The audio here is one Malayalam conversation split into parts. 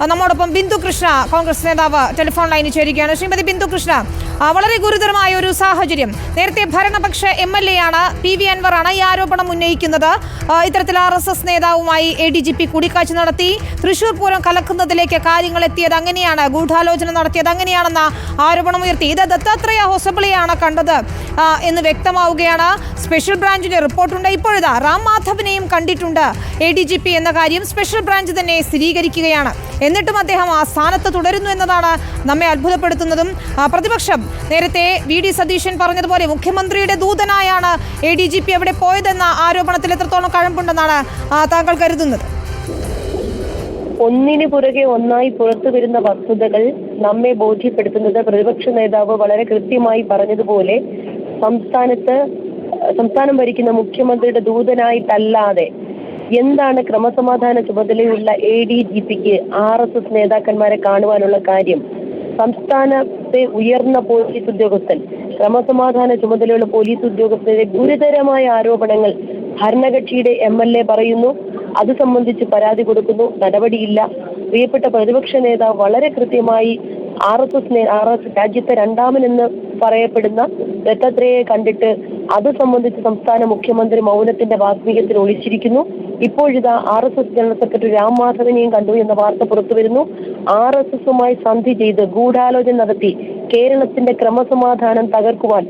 നമ്മോടൊപ്പം ബിന്ദു കൃഷ്ണ, കോൺഗ്രസ് നേതാവ്, ടെലിഫോൺ ലൈനിൽ ചേരുകയാണ്. ശ്രീമതി ബിന്ദു കൃഷ്ണ, വളരെ ഗുരുതരമായ ഒരു സാഹചര്യം. നേരത്തെ ഭരണപക്ഷ MLA ആണ് PV അൻവറാണ് ഈ ആരോപണം ഉന്നയിക്കുന്നത്. ഇത്തരത്തിൽ RSS നേതാവുമായി ADGP കൂടിക്കാഴ്ച നടത്തി, തൃശൂർ പൂരം കലക്കുന്നതിലേക്ക് കാര്യങ്ങൾ എത്തിയത് അങ്ങനെയാണ്, ഗൂഢാലോചന നടത്തിയത് അങ്ങനെയാണെന്ന ആരോപണം ഉയർത്തി. ഇത് ദത്താത്രേയ ഹൊസബളെയാണ് കണ്ടത് എന്ന് വ്യക്തമാവുകയാണ്. സ്പെഷ്യൽ ബ്രാഞ്ചിന്റെ റിപ്പോർട്ടുണ്ട്. ഇപ്പോഴിതാ റാം മാധവനെയും കണ്ടിട്ടുണ്ട് ADGP എന്ന കാര്യം സ്പെഷ്യൽ ബ്രാഞ്ച് തന്നെ സ്ഥിരീകരിക്കുകയാണ്. എന്നിട്ടും അദ്ദേഹം ആ സ്ഥാനത്ത് തുടരുന്നു എന്നതാണ് നമ്മെ അത്ഭുതപ്പെടുത്തുന്നതും. പ്രതിപക്ഷം നേരത്തെ VD സതീശൻ പറഞ്ഞതുപോലെ മുഖ്യമന്ത്രിയുടെ ദൂതനായാണ് ADGP അവിടെ പോയതെന്ന ആരോപണത്തിൽ എത്രത്തോളം കഴമ്പുണ്ടെന്നാണ് താങ്കൾ കരുതുന്നത്? ഒന്നിനു പുറകെ ഒന്നായി പുറത്തു വരുന്ന വസ്തുതകൾ നമ്മെ ബോധ്യപ്പെടുത്തുന്നത് പ്രതിപക്ഷ നേതാവ് വളരെ കൃത്യമായി പറഞ്ഞതുപോലെ സംസ്ഥാനം ഭരിക്കുന്ന മുഖ്യമന്ത്രിയുടെ ദൂതനായിട്ടല്ലാതെ എന്താണ് ക്രമസമാധാന ചുമതലയുള്ള ADGPക്ക് RSS നേതാക്കന്മാരെ കാണുവാനുള്ള കാര്യം? സംസ്ഥാനത്തെ ഉയർന്ന പോലീസ് ഉദ്യോഗസ്ഥൻ, ക്രമസമാധാന ചുമതലയുള്ള പോലീസ് ഉദ്യോഗസ്ഥരുടെ ഗുരുതരമായ ആരോപണങ്ങൾ ഭരണകക്ഷിയുടെ MLA പറയുന്നു. അത് സംബന്ധിച്ച് പരാതി കൊടുക്കുന്നു, നടപടിയില്ല. പ്രിയപ്പെട്ട പ്രതിപക്ഷ നേതാവ് വളരെ കൃത്യമായി RSS രാജ്യത്തെ രണ്ടാമനെന്ന് പറയപ്പെടുന്ന ദത്താത്രേയയെ കണ്ടിട്ട് അത് സംബന്ധിച്ച് സംസ്ഥാന മുഖ്യമന്ത്രി മൗനത്തിന്റെ വാഗ്മീകത്തിൽ ഒളിച്ചിരിക്കുന്നു. ഇപ്പോഴിതാ RSS ജനറൽ സെക്രട്ടറി രാം മാധവനെയും കണ്ടു എന്ന വാർത്ത പുറത്തു വരുന്നു. RSSുമായി സന്ധി ചെയ്ത് ഗൂഢാലോചന നടത്തി കേരളത്തിന്റെ ക്രമസമാധാനം തകർക്കുവാൻ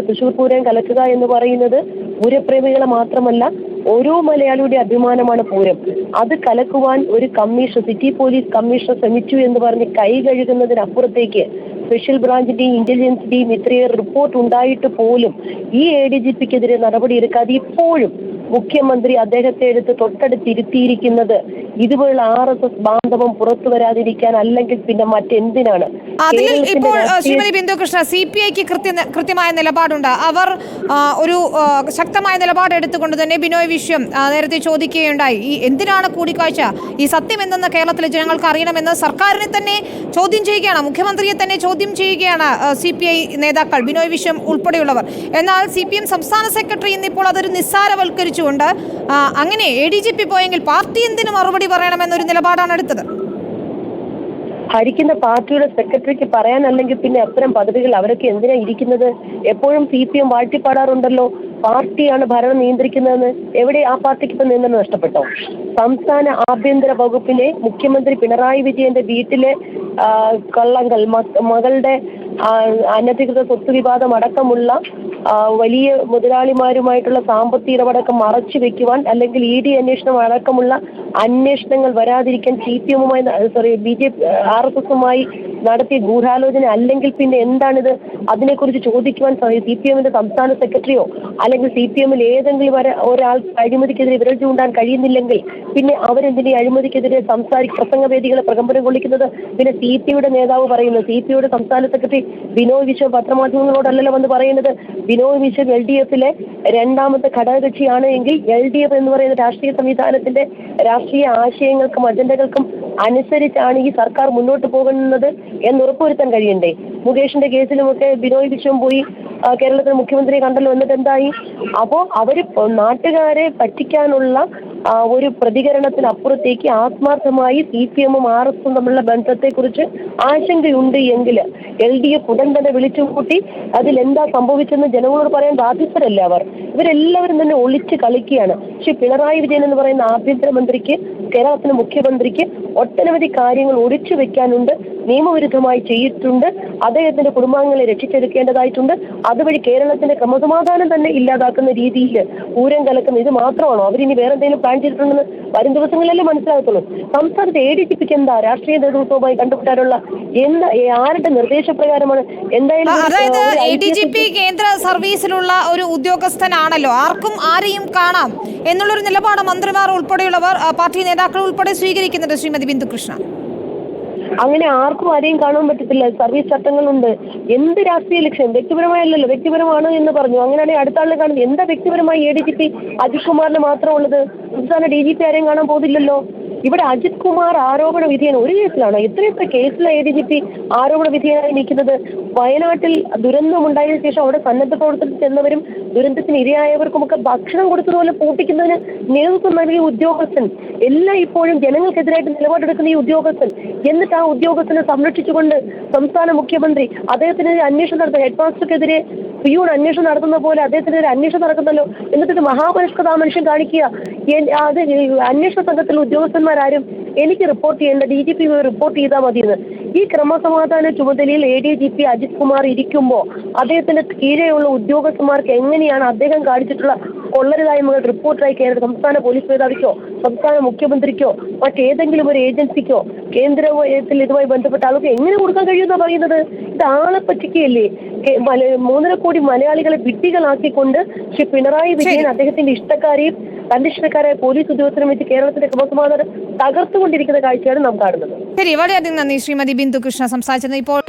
തൃശൂർ പൂരം കലക്കുക എന്ന് പറയുന്നത് പൂരപ്രേമികളെ മാത്രമല്ല ഓരോ മലയാളിയുടെ അഭിമാനമാണ് പൂരം. അത് കലക്കുവാൻ ഒരു കമ്മീഷണർ, സിറ്റി പോലീസ് കമ്മീഷണർ ശ്രമിച്ചു എന്ന് പറഞ്ഞ് കൈ കഴുകുന്നതിനപ്പുറത്തേക്ക് സ്പെഷ്യൽ ബ്രാഞ്ചിന്റെയും ഇന്റലിജൻസിന്റെയും ഇത്രയേറെ റിപ്പോർട്ട് ഉണ്ടായിട്ട് പോലും ഈ ADGPക്കെതിരെ നടപടിയെടുക്കാതെ ഇപ്പോഴും മുഖ്യമന്ത്രി അദ്ദേഹത്തെ എടുത്ത് തൊട്ടടുത്തിരുത്തിയിരിക്കുന്നത് ഇതുപോലുള്ള RSS ബാന്ധവം പുറത്തു വരാതിരിക്കാൻ, അല്ലെങ്കിൽ പിന്നെ മറ്റെന്തിനാണ്? ഇപ്പോൾ ശ്രീമതി ബിന്ദു കൃഷ്ണ, CPIക്ക് കൃത്യമായ നിലപാടുണ്ട്. അവർ ഒരു ശക്തമായ നിലപാട് എടുത്തുകൊണ്ട് തന്നെ ബിനോയ് വിശ്വം നേരത്തെ ചോദിക്കുകയുണ്ടായി, ഈ എന്തിനാണ് കൂടിക്കാഴ്ച, ഈ സത്യം എന്തെന്ന് കേരളത്തിലെ ജനങ്ങൾക്ക് അറിയണമെന്ന് സർക്കാരിനെ തന്നെ ചോദ്യം ചെയ്യുകയാണ്, മുഖ്യമന്ത്രിയെ തന്നെ ചോദ്യം ചെയ്യുകയാണ് CPI നേതാക്കൾ, ബിനോയ് വിശ്വം ഉൾപ്പെടെയുള്ളവർ. എന്നാൽ CPM സംസ്ഥാന സെക്രട്ടറി ഇന്നിപ്പോൾ അതൊരു നിസ്സാരവൽക്കരിച്ചുകൊണ്ട് അങ്ങനെ ADGP പോയെങ്കിൽ പാർട്ടി എന്തിനു മറുപടി പറയണമെന്നൊരു നിലപാടാണ് എടുത്തത്. ഭരിക്കുന്ന പാർട്ടിയുടെ സെക്രട്ടറിക്ക് പറയാനല്ലെങ്കിൽ പിന്നെ അത്തരം പദവികൾ അവരൊക്കെ എന്തിനാ ഇരിക്കുന്നത്? എപ്പോഴും CPM വാഴ്ത്തിപ്പാടാറുണ്ടല്ലോ, പാർട്ടിയാണ് ഭരണം നിയന്ത്രിക്കുന്നതെന്ന്. എവിടെ ആ പാർട്ടിക്ക് ഇപ്പൊ നിയന്ത്രണം നഷ്ടപ്പെട്ടോ? സംസ്ഥാന ആഭ്യന്തര വകുപ്പിലെ മുഖ്യമന്ത്രി പിണറായി വിജയന്റെ വീട്ടിലെ കള്ളങ്ങൾ, മകളുടെ അനധികൃത സ്വത്ത് വിവാദം അടക്കമുള്ള വലിയ മുതലാളിമാരുമായിട്ടുള്ള സാമ്പത്തിക ഇടപെടക്കം മറച്ചു വെക്കുവാൻ, അല്ലെങ്കിൽ ED അന്വേഷണം അടക്കമുള്ള അന്വേഷണങ്ങൾ വരാതിരിക്കാൻ CPMുമായി RSSുമായി നടത്തിയ ഗൂഢാലോചന അല്ലെങ്കിൽ പിന്നെ എന്താണിത്? അതിനെക്കുറിച്ച് ചോദിക്കുവാൻ CPMന്റെ സംസ്ഥാന സെക്രട്ടറിയോ അല്ലെങ്കിൽ CPMൽ ഏതെങ്കിലും ഒരാൾ അഴിമതിക്കെതിരെ വിരൽ ചൂണ്ടാൻ കഴിയുന്നില്ലെങ്കിൽ പിന്നെ അവരെന്തിനെ അഴിമതിക്കെതിരെ പ്രസംഗവേദികളെ പ്രകമ്പനം കൊള്ളിക്കുന്നത്? പിന്നെ CPയുടെ നേതാവ് പറയുന്നത്, CPയുടെ സംസ്ഥാന സെക്രട്ടറി ബിനോയ് വിശ്വം പത്രമാധ്യമങ്ങളോടല്ലല്ലോ വന്ന് പറയുന്നത്. ബിനോയ് വിശ്വം LDFലെ രണ്ടാമത്തെ ഘടകകക്ഷിയാണ് എങ്കിൽ LDF എന്ന് പറയുന്ന രാഷ്ട്രീയ സംവിധാനത്തിന്റെ രാഷ്ട്രീയ ആശയങ്ങൾക്കും അജണ്ടകൾക്കും അനുസരിച്ചാണ് ഈ സർക്കാർ മുന്നോട്ട് പോകുന്നത് എന്ന് ഉറപ്പുവരുത്താൻ കഴിയണ്ടേ? മുകേഷിന്റെ കേസിലുമൊക്കെ ബിനോയ് വിശ്വം പോയി കേരളത്തിലെ മുഖ്യമന്ത്രിയെ കണ്ടല്ലോ, എന്നിട്ട് എന്തായി? അപ്പോ അവര് നാട്ടുകാരെ പറ്റിക്കാനുള്ള ഒരു പ്രതികരണത്തിനപ്പുറത്തേക്ക് ആത്മാർത്ഥമായി CPMും RSSും തമ്മിലുള്ള ബന്ധത്തെക്കുറിച്ച് ആശങ്കയുണ്ട് എങ്കിൽ LDF ഉടൻ തന്നെ വിളിച്ചുകൂട്ടി അതിലെന്താ സംഭവിച്ചെന്ന് ജനങ്ങളോട് പറയാൻ ബാധ്യസ്ഥരല്ല അവർ. ഇവരെല്ലാവരും തന്നെ ഒളിച്ച് കളിക്കുകയാണ്. പക്ഷെ പിണറായി വിജയൻ എന്ന് പറയുന്ന ആഭ്യന്തരമന്ത്രിക്ക്, കേരളത്തിലെ മുഖ്യമന്ത്രിക്ക് ഒട്ടനവധി കാര്യങ്ങൾ ഒളിച്ചു വെക്കാനുണ്ട്, നിയമവിരുദ്ധമായി ചെയ്തിട്ടുണ്ട്, അദ്ദേഹത്തിന്റെ കുടുംബാംഗങ്ങളെ രക്ഷിച്ചെടുക്കേണ്ടതായിട്ടുണ്ട്. അതുവഴി കേരളത്തിന്റെ ക്രമസമാധാനം തന്നെ ഇല്ലാതാക്കുന്ന രീതിയിൽ പൂരം കലക്കുന്ന ഇത് മാത്രമാണോ? അവരിനി വേറെ എന്തെങ്കിലും പ്ലാൻ ചെയ്തിട്ടുണ്ടെന്ന് വരും ദിവസങ്ങളിലല്ലേ മനസ്സിലാകത്തുള്ളൂ. സംസ്ഥാനത്ത് ADGPക്ക് എന്താ രാഷ്ട്രീയ നേതൃത്വവുമായി കണ്ടുപിട്ടാനുള്ള ആരുടെ നിർദ്ദേശപ്രകാരമാണ്? എന്തായാലും ADGP കേന്ദ്ര സർവീസിലുള്ള ഒരു ഉദ്യോഗസ്ഥനാണല്ലോ, ആർക്കും ആരെയും കാണാം എന്നുള്ളൊരു നിലപാട് മന്ത്രിമാർ ഉൾപ്പെടെയുള്ളവർ, പാർട്ടി നേതാക്കൾ ഉൾപ്പെടെ സ്വീകരിക്കുന്നുണ്ട്. ശ്രീമതി ബിന്ദു കൃഷ്ണ, അങ്ങനെ ആർക്കും ആരെയും കാണാൻ പറ്റത്തില്ല. സർവീസ് ചട്ടങ്ങളുണ്ട്. എന്ത് രാഷ്ട്രീയ ലക്ഷ്യം? വ്യക്തിപരമായല്ലോ, വ്യക്തിപരമാണ് എന്ന് പറഞ്ഞു. അങ്ങനെയാണെങ്കിൽ അടുത്ത ആളിനെ കാണുന്നത് എന്താ? വ്യക്തിപരമായി ADGP അജിത് കുമാറിന് മാത്രം ഉള്ളത്. സംസ്ഥാന DGP ആരെയും കാണാൻ പോകുന്നില്ലല്ലോ. ഇവിടെ അജിത് കുമാർ ആരോപണ വിധേയൻ ഒരു കേസിലാണ്, എത്ര കേസിലെ ADGP ആരോപണ വിധേയനായി നിൽക്കുന്നത്? വയനാട്ടിൽ ദുരന്തമുണ്ടായതിനു ശേഷം അവിടെ സന്നദ്ധ പ്രവർത്തനത്തിൽ ചെന്നവരും ദുരന്തത്തിന് ഇരയായവർക്കുമൊക്കെ ഭക്ഷണം കൊടുത്തതുപോലെ പൂട്ടിക്കുന്നതിന് നേതൃത്വം നൽകിയ ഉദ്യോഗസ്ഥൻ, എല്ലാം ഇപ്പോഴും ജനങ്ങൾക്കെതിരായിട്ട് നിലപാടെടുക്കുന്ന ഈ ഉദ്യോഗസ്ഥൻ, എന്നിട്ട് ആ ഉദ്യോഗസ്ഥനെ സംരക്ഷിച്ചുകൊണ്ട് സംസ്ഥാന മുഖ്യമന്ത്രി അദ്ദേഹത്തിനെതിരെ അന്വേഷണം നടത്തുന്ന ഹെഡ് മാസ്റ്റർക്കെതിരെ പിയൂൺ അന്വേഷണം നടത്തുന്ന പോലെ അദ്ദേഹത്തിനെതിരെ അന്വേഷണം നടക്കുന്നല്ലോ. എന്നിട്ട് മഹാപരിഷ്കൃത ആ മനുഷ്യൻ കാണിക്കുക. അത് അന്വേഷണ സംഘത്തിലെ ഉദ്യോഗസ്ഥന്മാരാരും എനിക്ക് റിപ്പോർട്ട് ചെയ്യേണ്ട, DGP റിപ്പോർട്ട് ചെയ്താൽ മതിയെന്ന്. ഈ ക്രമസമാധാന ചുമതലയിൽ ADGP അജിത് കുമാർ ഇരിക്കുമ്പോൾ അദ്ദേഹത്തിന്റെ കീഴെയുള്ള ഉദ്യോഗസ്ഥന്മാർക്ക് എങ്ങനെയാണ് അദ്ദേഹം കാണിച്ചിട്ടുള്ള കൊള്ളരുതായ്മകൾ റിപ്പോർട്ടായി സംസ്ഥാന പോലീസ് മേധാവിക്കോ സംസ്ഥാന മുഖ്യമന്ത്രിക്കോ മറ്റേതെങ്കിലും ഒരു ഏജൻസിക്കോ കേന്ദ്രത്തിൽ ഇതുമായി ബന്ധപ്പെട്ട ആൾക്ക് എങ്ങനെ കൊടുക്കാൻ കഴിയുമെന്നാണ് പറയുന്നത്? ഇത് ആളെ പറ്റിക്കുകയല്ലേ? 3.5 കോടി മലയാളികളെ വിഡ്ഢികളാക്കിക്കൊണ്ട് ശ്രീ പിണറായി വിജയൻ അദ്ദേഹത്തിന്റെ ഇഷ്ടക്കാരെയും തന്റെ ഇഷ്ടക്കാരായ പോലീസ് ഉദ്യോഗസ്ഥരും വെച്ച് കേരളത്തിന്റെ ക്രമസമാധാനം തകർത്തുകൊണ്ടിരിക്കുന്ന കാഴ്ചയാണ് നാം കാണുന്നത്. ശരി, വളരെയധികം നന്ദി ശ്രീമതി ബിന്ദു കൃഷ്ണ സംസാരിച്ചത്. ഇപ്പോൾ